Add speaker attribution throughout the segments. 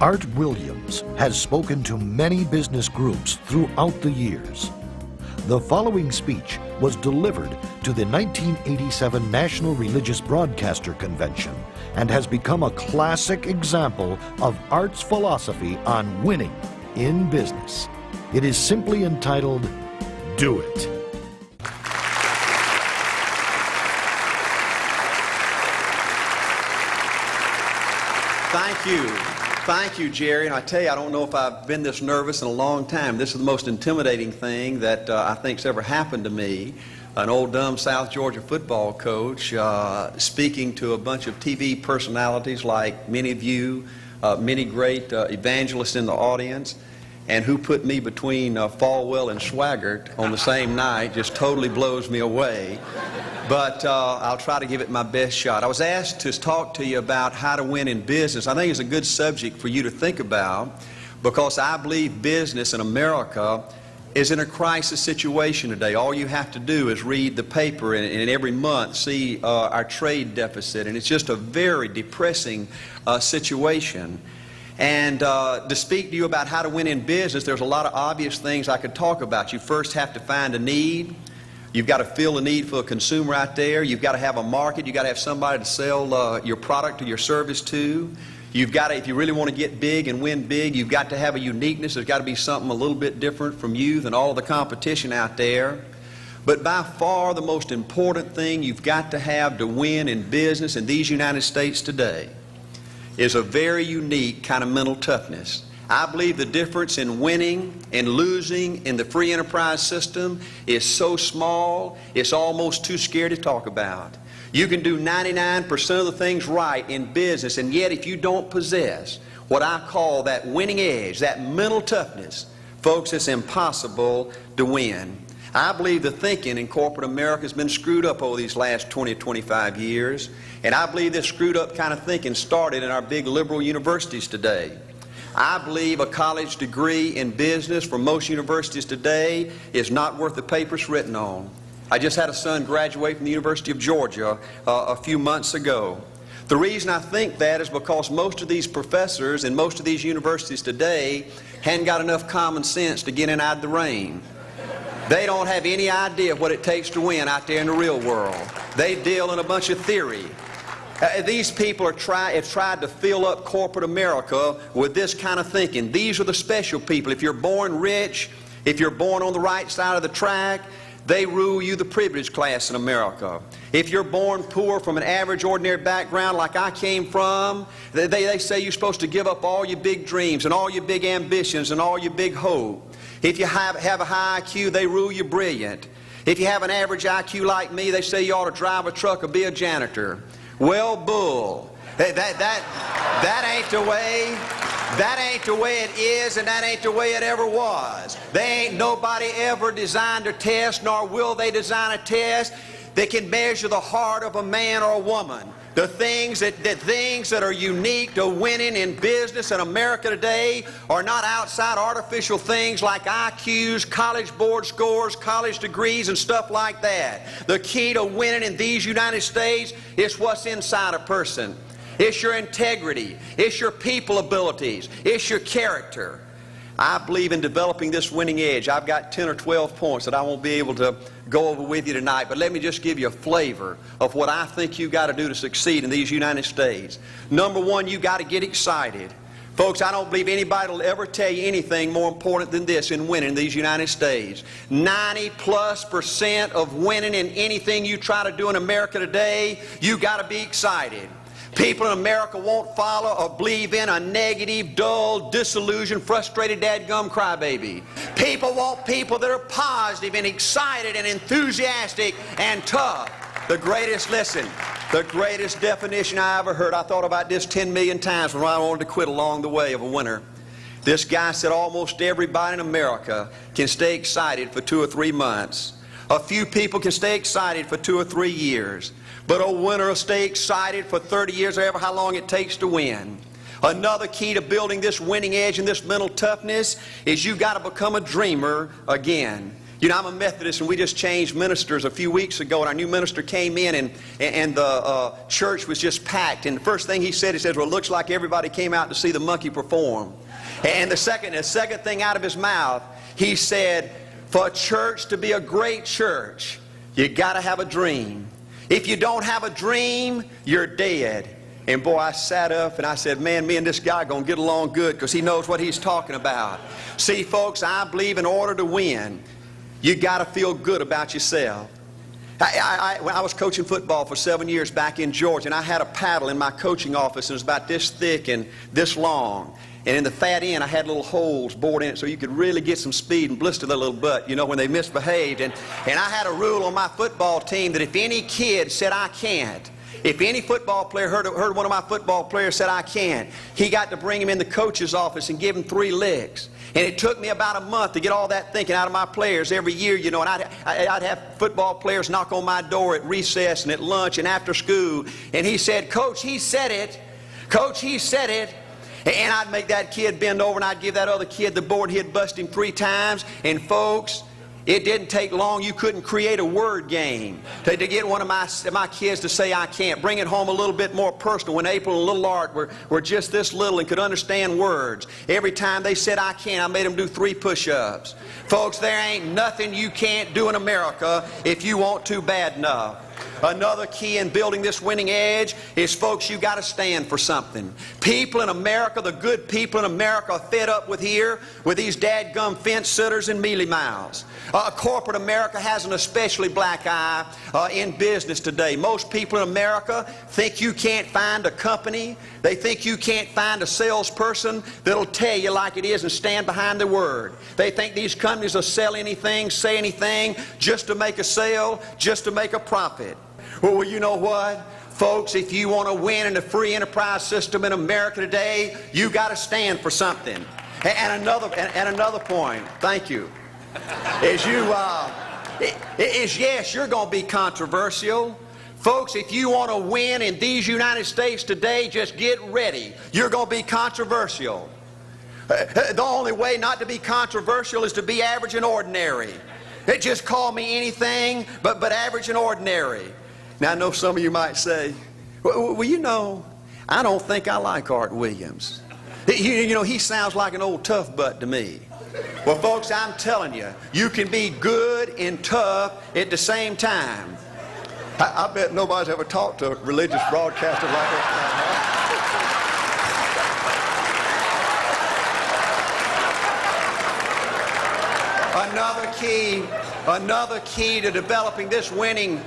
Speaker 1: Art Williams has spoken to many business groups throughout the years. The following speech was delivered to the 1987 National Religious Broadcaster Convention and has become a classic example of Art's philosophy on winning in business. It is simply entitled, Do It.
Speaker 2: Thank you. Thank you, Jerry. And I tell you, I don't know if I've been this nervous in a long time. This is the most intimidating thing that I think's ever happened to me. An old dumb South Georgia football coach speaking to a bunch of TV personalities like many of you, many great evangelists in the audience, and who put me between Falwell and Swaggart on the same night just totally blows me away. But I'll try to give it my best shot. I was asked to talk to you about how to win in business. I think it's a good subject for you to think about because I believe business in America is in a crisis situation today. All you have to do is read the paper and every month see our trade deficit, and it's just a very depressing situation. And to speak to you about how to win in business, there's a lot of obvious things I could talk about. You first have to find a need. You've got to fill the need for a consumer out there. You've got to have a market. You've got to have somebody to sell your product or your service to. You've got to, if you really want to get big and win big, you've got to have a uniqueness. There's got to be something a little bit different from you than all of the competition out there. But by far the most important thing you've got to have to win in business in these United States today is a very unique kind of mental toughness. I believe the difference in winning and losing in the free enterprise system is so small, it's almost too scary to talk about. You can do 99% of the things right in business, and yet if you don't possess what I call that winning edge, that mental toughness, folks, it's impossible to win. I believe the thinking in corporate America has been screwed up over these last 20 or 25 years, and I believe this screwed up kind of thinking started in our big liberal universities today. I believe a college degree in business for most universities today is not worth the paper it's written on. I just had a son graduate from the University of Georgia a few months ago. The reason I think that is because most of these professors in most of these universities today hadn't got enough common sense to get in out of the rain. They don't have any idea what it takes to win out there in the real world. They deal in a bunch of theory. These people have tried to fill up corporate America with this kind of thinking. These are the special people. If you're born rich, if you're born on the right side of the track, they rule you, the privileged class in America. If you're born poor from an average, ordinary background like I came from, they say you're supposed to give up all your big dreams and all your big ambitions and all your big hope. If you have a high IQ, they rule you brilliant. If you have an average IQ like me, they say you ought to drive a truck or be a janitor. Well, bull. That ain't the way. That ain't the way it is, and that ain't the way it ever was. They ain't nobody ever designed a test, nor will they design a test that can measure the heart of a man or a woman. The things that are unique to winning in business in America today are not outside artificial things like IQs, college board scores, college degrees, and stuff like that. The key to winning in these United States is what's inside a person. It's your integrity. It's your people abilities. It's your character. I believe in developing this winning edge. I've got 10 or 12 points that I won't be able to go over with you tonight, but let me just give you a flavor of what I think you've got to do to succeed in these United States. Number one, you've got to get excited. Folks, I don't believe anybody will ever tell you anything more important than this in winning in these United States. 90+% of winning in anything you try to do in America today, you've got to be excited. People in America won't follow or believe in a negative, dull, disillusioned, frustrated, dadgum crybaby. People want people that are positive and excited and enthusiastic and tough. The greatest definition I ever heard, I thought about this 10 million times when I wanted to quit along the way of a winner. This guy said almost everybody in America can stay excited for 2 or 3 months. A few people can stay excited for 2 or 3 years. But a winner will stay excited for 30 years or ever how long it takes to win. Another key to building this winning edge and this mental toughness is you got to become a dreamer again. You know, I'm a Methodist, and we just changed ministers a few weeks ago, and our new minister came in, and the church was just packed. And the first thing he said, well, it looks like everybody came out to see the monkey perform. And the second thing out of his mouth, he said, for a church to be a great church, you got to have a dream. If you don't have a dream, you're dead. And boy, I sat up and I said, man, me and this guy are going to get along good because he knows what he's talking about. See, folks, I believe in order to win, you got to feel good about yourself. I was coaching football for 7 years back in Georgia, and I had a paddle in my coaching office. It was about this thick and this long. And in the fat end, I had little holes bored in it so you could really get some speed and blister their little butt, you know, when they misbehaved. And I had a rule on my football team that if any kid said, I can't, if any football player heard one of my football players said, I can't, he got to bring him in the coach's office and give him 3 licks. And it took me about a month to get all that thinking out of my players every year, you know, and I'd have football players knock on my door at recess and at lunch and after school. And he said, Coach, he said it. Coach, he said it. And I'd make that kid bend over and I'd give that other kid the board. He'd bust him 3 times. And folks, it didn't take long. You couldn't create a word game to get one of my kids to say, I can't. Bring it home a little bit more personal. When April and little Art were just this little and could understand words, every time they said, I can't, I made them do 3 push-ups. Folks, there ain't nothing you can't do in America if you want to bad enough. Another key in building this winning edge is, folks, you got to stand for something. People in America, the good people in America, are fed up with these dadgum fence sitters and mealy mouths. Corporate America has an especially black eye in business today. Most people in America think you can't find a company. They think you can't find a salesperson that'll tell you like it is and stand behind their word. They think these companies will sell anything, say anything, just to make a sale, just to make a profit. Well, you know what? Folks, if you want to win in the free enterprise system in America today, you got to stand for something. And another point, thank you, is yes, you're going to be controversial. Folks, if you want to win in these United States today, just get ready. You're going to be controversial. The only way not to be controversial is to be average and ordinary. Just call me anything but average and ordinary. Now, I know some of you might say, well, you know, I don't think I like Art Williams. You know, he sounds like an old tough butt to me. Well, folks, I'm telling you, you can be good and tough at the same time. I bet nobody's ever talked to a religious broadcaster like that. Another key to developing this winning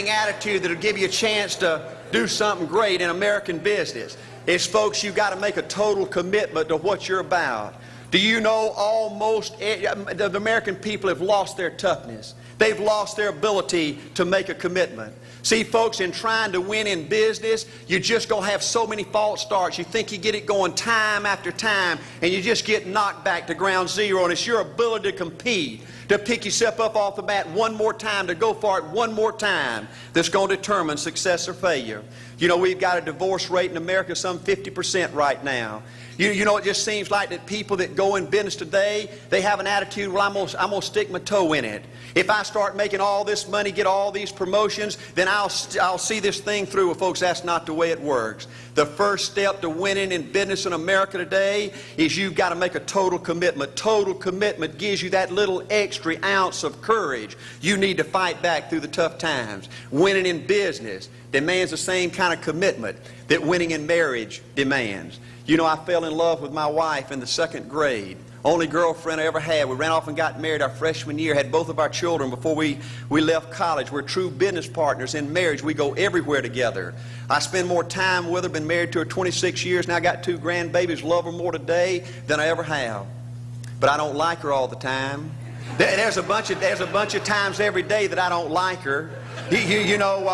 Speaker 2: attitude that'll give you a chance to do something great in American business is, folks, you've got to make a total commitment to what you're about. Do you know almost the American people have lost their toughness? They've lost their ability to make a commitment. See, folks, in trying to win in business, you're just going to have so many false starts. You think you get it going time after time, and you just get knocked back to ground zero. And it's your ability to compete, to pick yourself up off the mat one more time, to go for it one more time, that's going to determine success or failure. You know, we've got a divorce rate in America some 50% right now. You know, it just seems like that people that go in business today, they have an attitude, well, I'm going to stick my toe in it. If I start making all this money, get all these promotions, then I'll see this thing through. Well, folks, that's not the way it works. The first step to winning in business in America today is you've got to make a total commitment. Total commitment gives you that little extra ounce of courage you need to fight back through the tough times. Winning in business demands the same kind of commitment that winning in marriage demands. You know, I fell in love with my wife in the 2nd grade. Only girlfriend I ever had. We ran off and got married our freshman year, had both of our children before we left college. We're true business partners in marriage. We go everywhere together. I spend more time with her, been married to her 26 years, now I got 2 grandbabies, love her more today than I ever have. But I don't like her all the time. There's a bunch of times every day that I don't like her. You know,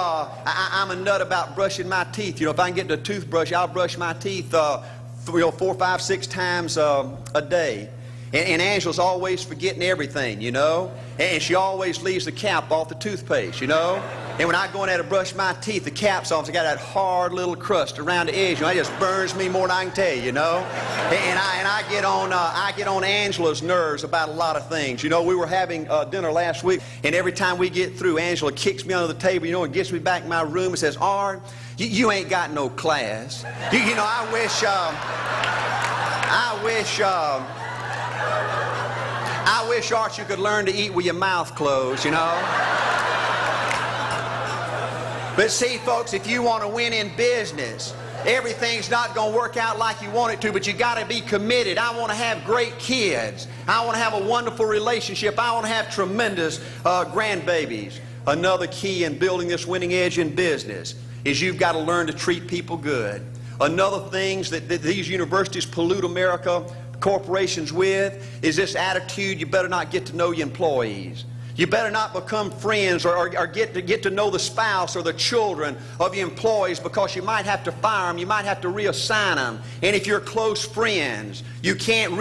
Speaker 2: I'm a nut about brushing my teeth. You know, if I can get the toothbrush, I'll brush my teeth 4, 5, 6 times a day. And Angela's always forgetting everything, you know. And she always leaves the cap off the toothpaste, you know. And when I go in there to brush my teeth, the cap's off. It's got that hard little crust around the edge. You know, it just burns me more than I can tell you, you know. And I get on Angela's nerves about a lot of things. You know, we were having dinner last week, and every time we get through, Angela kicks me under the table, you know, and gets me back in my room and says, "Art, you ain't got no class. You know, I wish, Art, you could learn to eat with your mouth closed, you know." But see, folks, if you want to win in business, everything's not going to work out like you want it to, but you got to be committed. I want to have great kids. I want to have a wonderful relationship. I want to have tremendous grandbabies. Another key in building this winning edge in business is you've got to learn to treat people good. Another thing that these universities pollute America, corporations with, is this attitude: you better not get to know your employees. You better not become friends or get to know the spouse or the children of your employees, because you might have to fire them, you might have to reassign them. And if you're close friends, you can't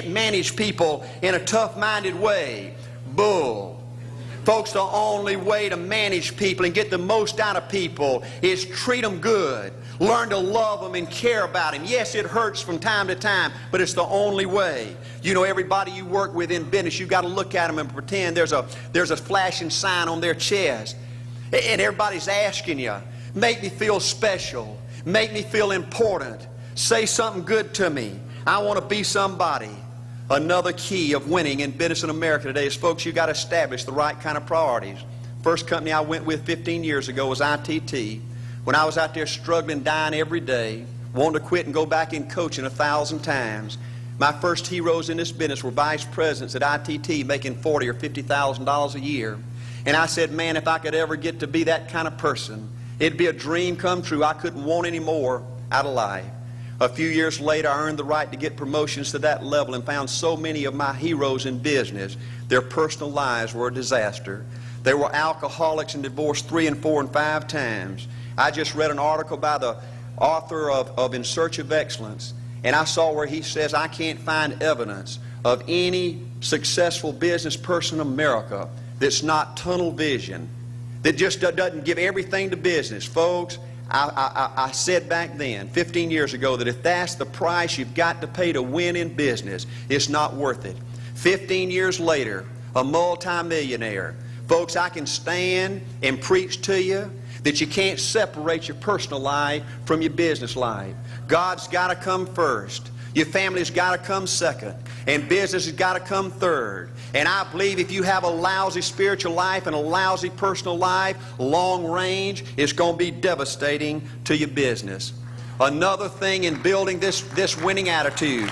Speaker 2: manage people in a tough-minded way. Bull. Folks, the only way to manage people and get the most out of people is treat them good. Learn to love them and care about them. Yes, it hurts from time to time, but it's the only way. You know, everybody you work with in business, you've got to look at them and pretend there's a flashing sign on their chest. And everybody's asking you, make me feel special. Make me feel important. Say something good to me. I want to be somebody. Another key of winning in business in America today is, folks, you've got to establish the right kind of priorities. First company I went with 15 years ago was ITT. When I was out there struggling, dying every day, wanting to quit and go back in coaching 1,000 times, my first heroes in this business were vice presidents at ITT making $40,000 or $50,000 a year. And I said, man, if I could ever get to be that kind of person, it'd be a dream come true. I couldn't want any more out of life. A few years later, I earned the right to get promotions to that level and found so many of my heroes in business, their personal lives were a disaster. They were alcoholics and divorced 3 and 4 and 5 times. I just read an article by the author of In Search of Excellence, and I saw where he says, I can't find evidence of any successful business person in America that's not tunnel vision, that just doesn't give everything to business. Folks, I said back then, 15 years ago, that if that's the price you've got to pay to win in business, it's not worth it. 15 years later, a multimillionaire. Folks, I can stand and preach to you that you can't separate your personal life from your business life. God's got to come first. Your family's got to come second. And business has got to come third. And I believe if you have a lousy spiritual life and a lousy personal life, long range, it's going to be devastating to your business. Another thing in building this winning attitude.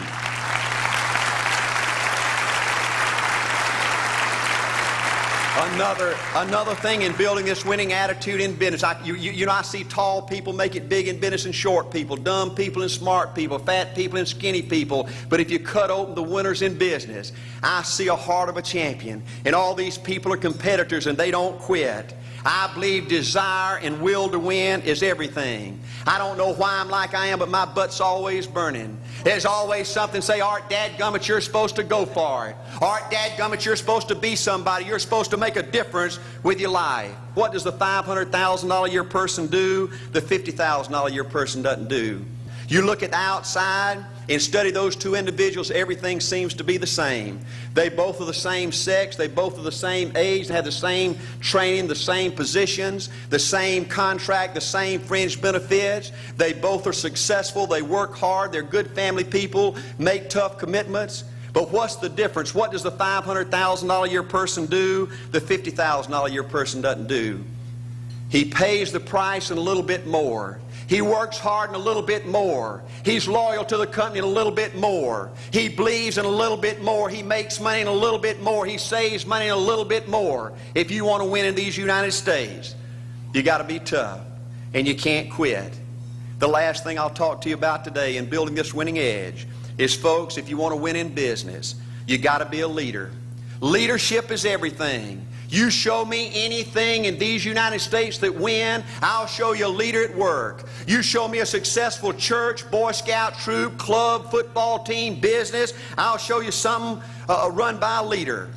Speaker 2: Another thing in building this winning attitude in business. You know, I see tall people make it big in business and short people, dumb people and smart people, fat people and skinny people. But if you cut open the winners in business, I see a heart of a champion. And all these people are competitors and they don't quit. I believe desire and will to win is everything. I don't know why I'm like I am, but my butt's always burning. There's always something say, Art, dadgummit, you're supposed to go for it. Art, dadgummit, you're supposed to be somebody. You're supposed to make a difference with your life. What does the $500,000 a year person do? The $50,000 a year person doesn't do. You look at the outside and study those two individuals, everything seems to be the same. They both are the same sex, they both are the same age, they have the same training, the same positions, the same contract, the same fringe benefits. They both are successful, they work hard, they're good family people, make tough commitments. But what's the difference? What does the $500,000 a year person do? The $50,000 a year person doesn't do. He pays the price and a little bit more. He works hard and a little bit more. He's loyal to the company and a little bit more. He believes in a little bit more. He makes money and a little bit more. He saves money and a little bit more. If you want to win in these United States, you got to be tough and you can't quit. The last thing I'll talk to you about today in building this winning edge is, folks, if you want to win in business, you got to be a leader. Leadership is everything. You show me anything in these United States that win, I'll show you a leader at work. You show me a successful church, Boy Scout troop, club, football team, business, I'll show you something run by a leader.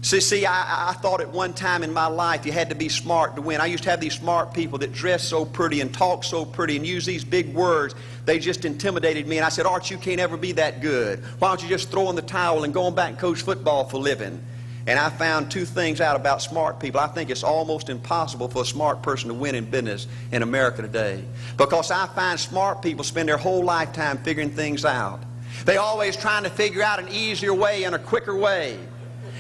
Speaker 2: See, I thought at one time in my life you had to be smart to win. I used to have these smart people that dress so pretty and talk so pretty and use these big words. They just intimidated me. And I said, Art, you can't ever be that good. Why don't you just throw in the towel and go on back and coach football for a living? And I found two things out about smart people. I think it's almost impossible for a smart person to win in business in America today. Because I find smart people spend their whole lifetime figuring things out. They're always trying to figure out an easier way and a quicker way.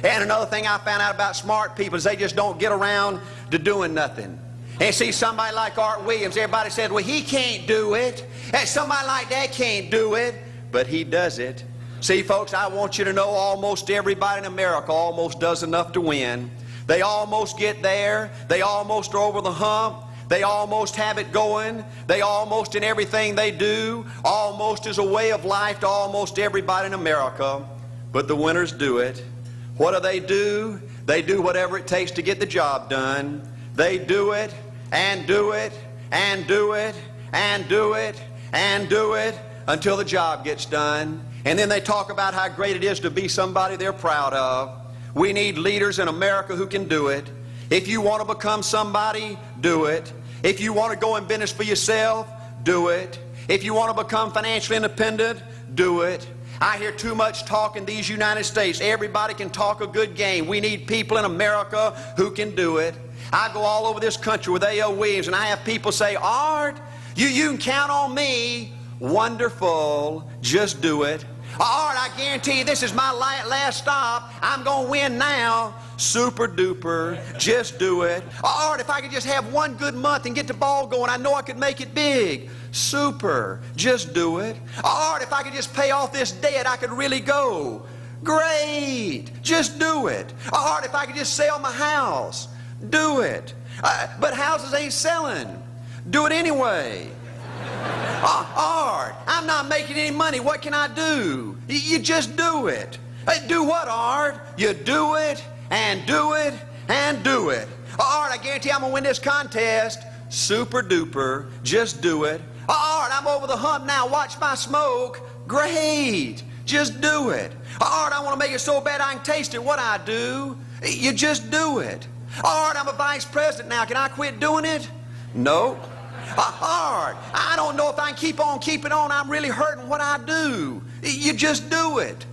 Speaker 2: And another thing I found out about smart people is they just don't get around to doing nothing. And see, somebody like Art Williams, everybody said, well, he can't do it. And somebody like that can't do it. But he does it. See, folks, I want you to know almost everybody in America almost does enough to win. They almost get there. They almost are over the hump. They almost have it going. They almost in everything they do, almost is a way of life to almost everybody in America. But the winners do it. What do? They do whatever it takes to get the job done. They do it and do it and do it and do it and do it until the job gets done. And then they talk about how great it is to be somebody they're proud of. We need leaders in America who can do it. If you want to become somebody, do it. If you want to go in business for yourself, do it. If you want to become financially independent, do it. I hear too much talk in these United States. Everybody can talk a good game. We need people in America who can do it. I go all over this country with A.L. Williams, and I have people say, Art, you can count on me. Wonderful. Just do it. Art, I guarantee you this is my last stop. I'm going to win now. Super duper. Just do it. Art, if I could just have one good month and get the ball going, I know I could make it big. Super. Just do it. Art, if I could just pay off this debt, I could really go. Great. Just do it. Art, if I could just sell my house. Do it. But houses ain't selling. Do it anyway. Art, I'm not making any money. What can I do? You just do it. Do what, Art? You do it and do it and do it. Art, I guarantee I'm going to win this contest. Super duper. Just do it. Art, I'm over the hump now. Watch my smoke. Great. Just do it. Art, I want to make it so bad I can taste it. What I do? You just do it. Art, I'm a vice president now. Can I quit doing it? No. Art, I don't know if I can keep on keeping on. I'm really hurting. What I do? You just do it.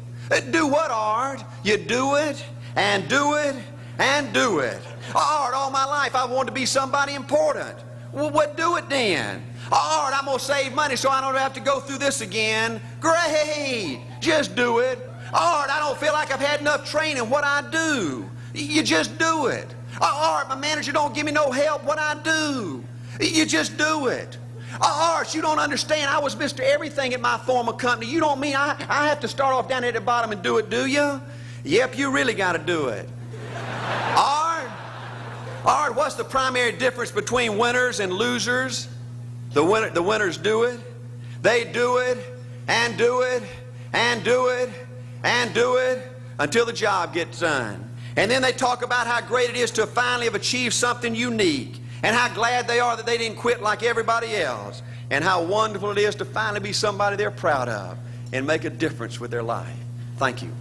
Speaker 2: Do what, Art? You do it and do it and do it. Art, all my life I wanted to be somebody important. Well, what do it then? Art, I'm going to save money so I don't have to go through this again. Great. Just do it. Art, I don't feel like I've had enough training. What I do? You just do it. Art, my manager don't give me no help. What I do? You just do it. Art, you don't understand. I was Mr. Everything at my former company. You don't mean I have to start off down at the bottom and do it, do you? Yep, you really got to do it. Art, what's the primary difference between winners and losers? The winners do it. They do it and do it and do it and do it until the job gets done. And then they talk about how great it is to finally have achieved something unique and how glad they are that they didn't quit like everybody else and how wonderful it is to finally be somebody they're proud of and make a difference with their life. Thank you.